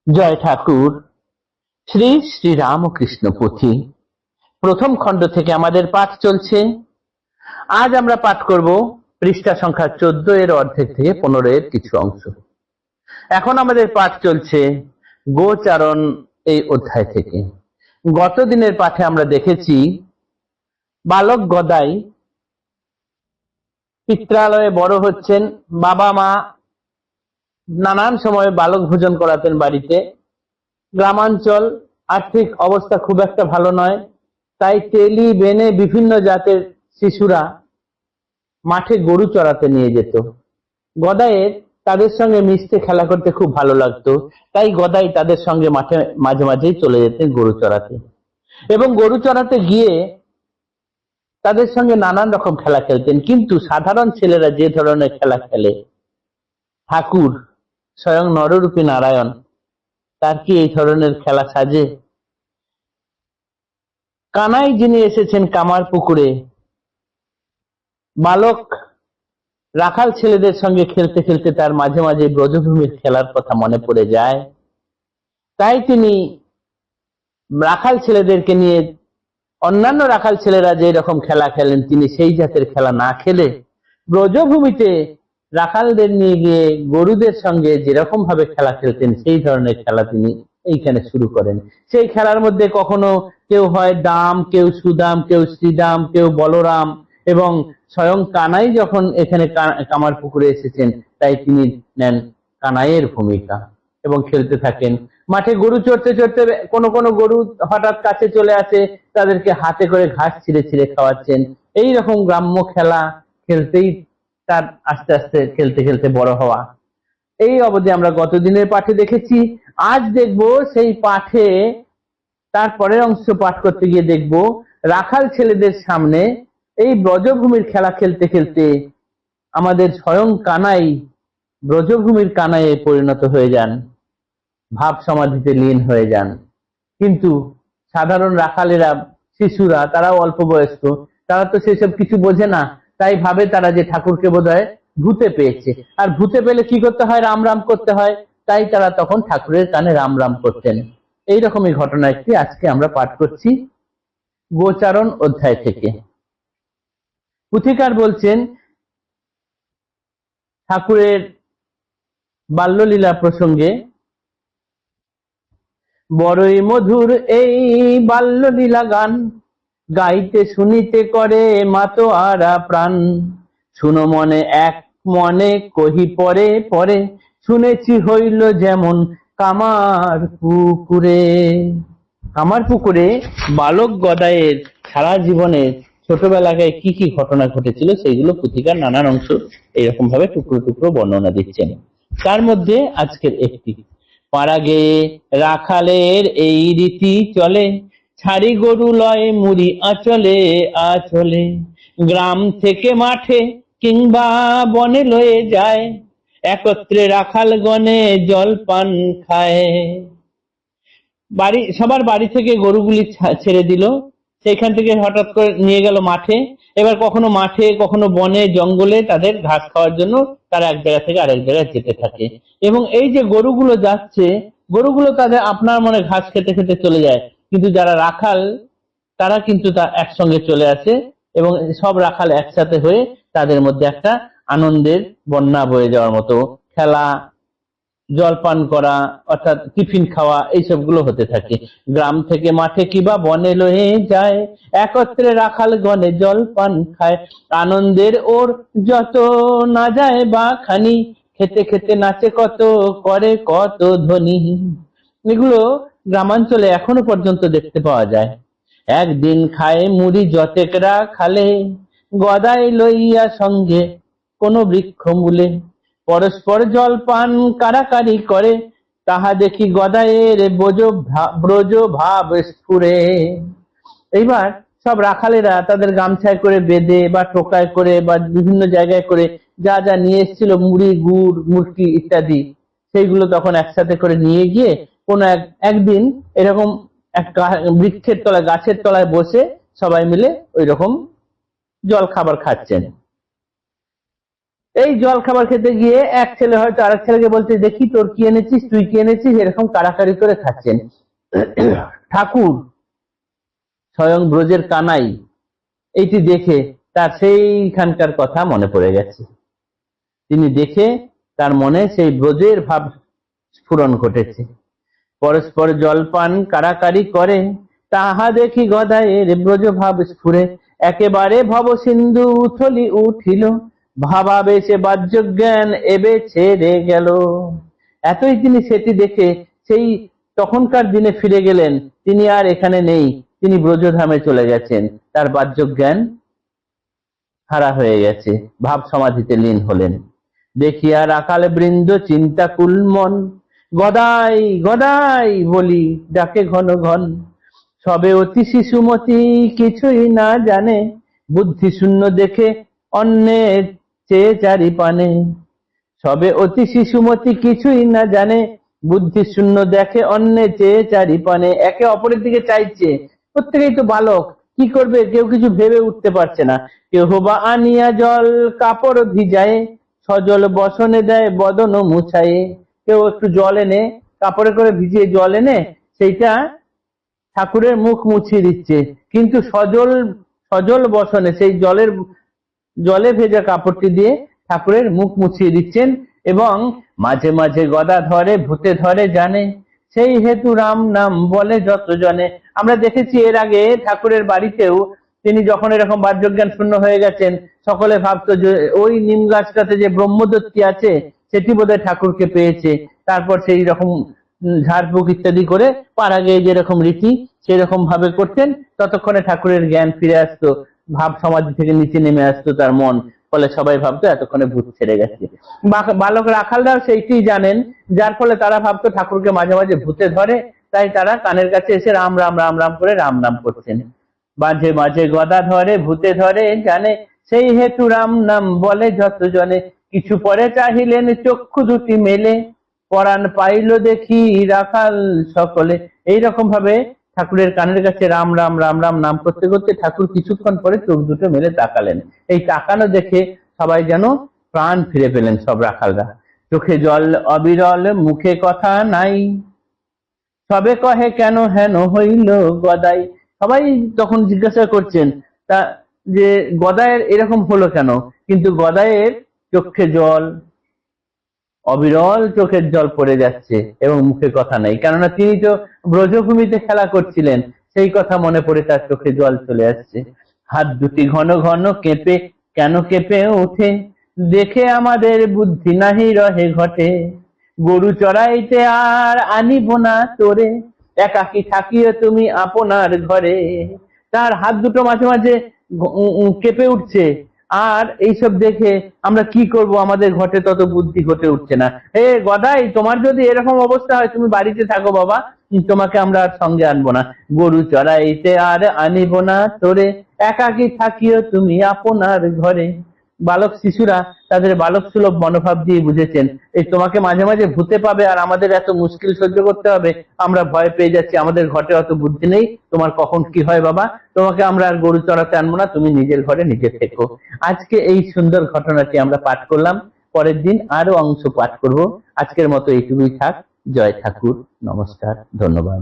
জয় ঠাকুর। শ্রী শ্রী রামকৃষ্ণ পুঁথি প্রথম খণ্ড থেকে আমাদের পাঠ চলছে। আজ আমরা পাঠ করব পৃষ্ঠা সংখ্যা 14 এর অর্ধেক থেকে 15 এর কিছু অংশ। এখন আমাদের পাঠ চলছে গোচারণ এই অধ্যায় থেকে। গত দিনের পাঠে আমরা দেখেছি বালক গদাই পিত্রালয়ে বড় হচ্ছেন, বাবা মা নানান সময় বালক ভোজন করাতেন বাড়িতে। গ্রামাঞ্চল, আর্থিক অবস্থা খুব একটা ভালো নয়, তাই তেলি বেনে বিভিন্ন জাতের শিশুরা মাঠে গরু চড়াতে নিয়ে যেত। গদাইয়ের তাদের সঙ্গে মিশতে খেলা করতে খুব ভালো লাগতো, তাই গদাই তাদের সঙ্গে মাঠে মাঝে মাঝেই চলে যেতেন গরু চড়াতে। এবং গরু চড়াতে গিয়ে তাদের সঙ্গে নানান রকম খেলা খেলতেন। কিন্তু সাধারণ ছেলেরা যে ধরনের খেলা খেলে, ঠাকুর স্বয়ং নররূপী নারায়ণ, তার কি এই ধরনের খেলা সাজে? কানাই যিনি এসেছেন কামার পুকুরে, বালক রাখাল ছেলেদের সঙ্গে খেলতে খেলতে তার মাঝে মাঝে ব্রজভূমির খেলার কথা মনে পড়ে যায়। তাই তিনি রাখাল ছেলেদেরকে নিয়ে, অন্যান্য রাখাল ছেলেরা যে রকম খেলা খেলেন তিনি সেই জাতের খেলা না খেলে ব্রজভূমিতে রাখালদের নিয়ে গিয়ে গরুদের সঙ্গে যেরকম ভাবে খেলা খেলতেন সেই ধরনের খেলা তিনি এইখানে শুরু করেন। সেই খেলার মধ্যে কখনো কেউ হয় দাম, কেউ সুদাম, কেউ শ্রীদাম, কেউ বলরাম, এবং স্বয়ং কানাই যখন এখানে কামার পুকুরে এসেছেন তাই তিনি নেন কানাইয়ের ভূমিকা এবং খেলতে থাকেন। মাঠে গরু চড়তে চড়তে কোনো কোনো গরু হঠাৎ কাছে চলে আসে, তাদেরকে হাতে করে ঘাস ছিঁড়ে ছিঁড়ে খাওয়াচ্ছেন। এই রকম গ্রাম্য খেলা খেলতেই তার আস্তে আস্তে খেলতে খেলতে বড় হওয়া। এই অবধি আমরা গত দিনের পাঠে দেখেছি। আজ দেখব সেই পাঠে তার পরের অংশ পাঠ করতে গিয়ে দেখব রাখাল ছেলেদের সামনে এই ব্রজভূমির খেলা খেলতে খেলতে আমাদের স্বয়ং কানাই ব্রজভূমির কানাইয়ে পরিণত হয়ে যান, ভাব সমাধিতে লীন হয়ে যান। কিন্তু সাধারণ রাখালেরা, শিশুরা, তারাও অল্প বয়স্ক, তারা তো সেসব কিছু বোঝে না, তাই ভাবে তারা যে ঠাকুরকে বোধহয় ভূতে পেয়েছে, আর ভূতে পেলে কি করতে হয়? রাম রাম করতে হয়। তাই তারা তখন ঠাকুরের কানে রাম রাম করতেন। এইরকমই ঘটনা একটি আজকে আমরা পাঠ করছি গোচারণ অধ্যায় থেকে। পুথিকার বলছেন ঠাকুরের বাল্যলীলা প্রসঙ্গে, বড়ই মধুর এই বাল্যলীলা গান, গাইতে শুনিতে করে মাতোয়ারা প্রাণ। শুনো মনে এক মনে কহি পরে পরে, শুনেছি হইল যেমন কামার পুকুরে। কামার পুকুরে বালক গদাইয়ের সারা জীবনে ছোটবেলায় কি কি ঘটনা ঘটেছিল সেইগুলো পুথিকার নানান অংশ এইরকম ভাবে টুকরো টুকরো বর্ণনা দিচ্ছেন। তার মধ্যে আজকের একটি, পাড়া গেয়ে রাখালের এই রীতি চলে, ছাড়ি গরু লয় মুড়ি আঁচলে আঁচলে, গ্রাম থেকে মাঠে কিংবা বনে লয়ে যায়, একত্রে রাখাল গণে জল পান খায়। সবার বাড়ি থেকে গরুগুলি ছেড়ে দিল, সেখান থেকে হঠাৎ করে নিয়ে গেল মাঠে। এবার কখনো মাঠে, কখনো বনে, জঙ্গলে তাদের ঘাস খাওয়ার জন্য তারা এক জায়গা থেকে আরেক জায়গায় যেতে থাকে। এবং এই যে গরুগুলো যাচ্ছে, গরুগুলো তাদের আপনার মনে ঘাস খেতে খেতে চলে যায়, কিন্তু যারা রাখাল তারা কিন্তু তা একসঙ্গে চলে আসে এবং সব রাখাল একসাথে হয়ে তাদের মধ্যে একটা আনন্দের বন্যা বয়ে যাওয়ার মতো খেলা, জলপান করা অর্থাৎ টিফিন খাওয়া, এইসব গুলো হতে থাকে। গ্রাম থেকে মাঠে কিবা বনে লয়ে যায়, একত্রে রাখাল গণে জলপান খায়, আনন্দের ওর যত না যায় বা খানি, খেতে খেতে নাচে কত, করে কত ধ্বনি। এগুলো গ্রামাঞ্চলে এখনো পর্যন্ত দেখতে পাওয়া যায়। একদিন খায় মুড়ি যতেকরা খালে, গদাই লইয়া সঙ্গে কোন বৃক্ষ মূলে, পরস্পর জলপান কারাকারি করে, তাহা দেখি গদাইয়ের ব্রজ ভাব স্ফুরে। এইবার সব রাখালেরা তাদের গামছায় করে বেঁধে বা টোকায় করে বা বিভিন্ন জায়গায় করে যা যা নিয়ে এসেছিল, মুড়ি, গুড়, মুরকি ইত্যাদি, সেইগুলো তখন একসাথে করে নিয়ে গিয়ে কোন একদিন এরকম এক বৃক্ষের তলায়, গাছের তলায় বসে সবাই মিলে ওই রকম জল খাবার খাচ্ছেন। এই জল খাবার খেতে গিয়ে এক ছেলে হয়তো আরেক ছেলেকে বলছে, দেখি তোর কি এনেছিস, তুই কি এনেছিস, এরকম কাড়াকাড়ি করে খাচ্ছেন। ঠাকুর স্বয়ং ব্রজের কানাই এইটি দেখে তার সেইখানকার কথা মনে পড়ে গেছে। তিনি দেখে তার মনে সেই ব্রজের ভাব স্ফুরণ ঘটেছে। পরস্পর জলপান কাড়াকাড়ি করে, তাহা দেখি গদায়ের ব্রজ ভাব স্ফুরে, একেবারে ভব সিন্ধু উথলি উঠিল, ভাবাবেশে বাহ্য জ্ঞান এবে ছেড়ে গেল। এতই তিনি সেটি দেখে সেই তখনকার দিনে ফিরে গেলেন। তিনি আর এখানে নেই, তিনি ব্রজধামে চলে গেছেন, তার বাহ্য জ্ঞান হারা হয়ে গেছে, ভাব সমাধিতে লীন হলেন। দেখিয়া রাখাল বৃন্দ চিন্তাকুল মন, গদাই গদাই বলি ডাকে ঘন ঘন, সবে অতি শিশুমতি কিছুই না জানে, বুদ্ধি শূন্য দেখে অন্যের চেয়ে চারি পানে। সবে অতি শিশুমতি কিছুই না জানে, বুদ্ধি শূন্য দেখে অন্যের চেয়ে চারি পানে। একে অপরের দিকে চাইছে, প্রত্যেকেই তো বালক, কি করবে কেউ কিছু ভেবে উঠতে পারছে না। কেহ বা আনিয়া জল কাপড় ভিজায়ে, সজল বসনে দেয় বদন মুছায়ে। কেউ একটু জল এনে কাপড়ে করে ভিজিয়ে জল এনে সেইটা ঠাকুরের মুখ মুছিয়ে দিচ্ছে, কিন্তু সজল সজল বসনে সেই জলে ভেজা কাপড়টি দিয়ে ঠাকুরের মুখ মুছিয়ে দিচ্ছেন। এবং মাঝে মাঝে গদা ধরে ভূতে ধরে জানে, সেই হেতু রাম নাম বলে যত জনে। আমরা দেখেছি এর আগে ঠাকুরের বাড়িতেও তিনি যখন এরকম বাহ্যজ্ঞান শূন্য হয়ে গেছেন, সকলে ভাবতো যে ওই নিম গাছটাতে যে ব্রহ্মদত্তি আছে সেটি বোধহয় ঠাকুরকে পেয়েছে। তারপর সেই রকম ঝাড়ফুঁক ইত্যাদি করে পাড়া গিয়ে যেরকম রীতি সেরকম ভাবে করতেন, ততক্ষণে ঠাকুরের জ্ঞান ফিরে আসতো, ভাব সমাধি থেকে নিচে নেমে আসতো তার মন। ফলে সবাই ভাবতো এতক্ষণে ভূত ছেড়ে গেছে। বালক রাখালরাও সেইটি জানেন, যার ফলে তারা ভাবতো ঠাকুরকে মাঝে মাঝে ভূতে ধরে, তাই তারা কানের কাছে এসে রাম রাম রাম রাম করে রাম নাম করছেন। মাঝে মাঝে গদা ধরে ভূতে ধরে জানে, সেই হেতু রাম নাম বলে যত জনে। কিছু পরে চাহিলেন চক্ষু দুটি মেলে, পরাণ পাইল দেখি রাখাল সকলে। এইরকম ভাবে ঠাকুরের কানের কাছে রাম রাম রাম রাম নাম করতে করতে ঠাকুর কিছুক্ষণ পরে চোখ দুটো মেলে তাকালেন। এই তাকানো দেখে সবাই যেন প্রাণ ফিরে পেলেন, সব রাখালরা। চোখে জল অবিরল মুখে কথা নাই, সবে কহে কেন হেন হইল গদাই। সবাই তখন জিজ্ঞাসা করছেন তা যে গদায়ের এরকম হলো কেন, কিন্তু গদায়ের চোখে জল, অবিরল চোখের জল পড়ে যাচ্ছে এবং মুখে কথা নাই, কেননা তিনি তো ব্রজভূমিতে খেলা করছিলেন, সেই কথা মনে পড়ে তার চোখে জল চলে আসছে। হাত দুটি ঘন ঘন কেঁপে কেন কেঁপে ওঠে, দেখে আমাদের বুদ্ধি নাহি রহে ঘটে, গরু চড়াইতে আর আনিব না তোরে, একাকি থাকিও তুমি আপনার ঘরে। তার হাত দুটো মাঝে মাঝে কেঁপে উঠছে, আর এইসব দেখে আমরা কি করব, আমাদের ঘটে তত বুদ্ধি ঘটে উঠছে না। হে গদাই, তোমার যদি এরকম অবস্থা হয় তুমি বাড়িতে থাকো বাবা, তোমাকে আমরা আর সঙ্গে আনবো না। গরু চড়াইতে আর আনিব না তোরে, একাকি থাকিও তুমি আপনার ঘরে। বালক শিশুরা তাদের বালক সুলভ মনোভাব দিয়ে বুঝেছেন, এই তোমাকে মাঝে মাঝে ভূতে পাবে আর আমাদের এত মুশকিল সহ্য করতে হবে, আমরা ভয় পেয়ে যাচ্ছি, আমাদের ঘটে অত বুদ্ধি নেই, তোমার কখন কি হয় বাবা, তোমাকে আমরা আর গরু চড়াতে আনবো না, তুমি নিজের ঘরে নিজে থেকো। আজকে এই সুন্দর ঘটনাটি আমরা পাঠ করলাম, পরের দিন আরো অংশ পাঠ করব। আজকের মতো এইটুকুই থাক। জয় ঠাকুর, নমস্কার, ধন্যবাদ।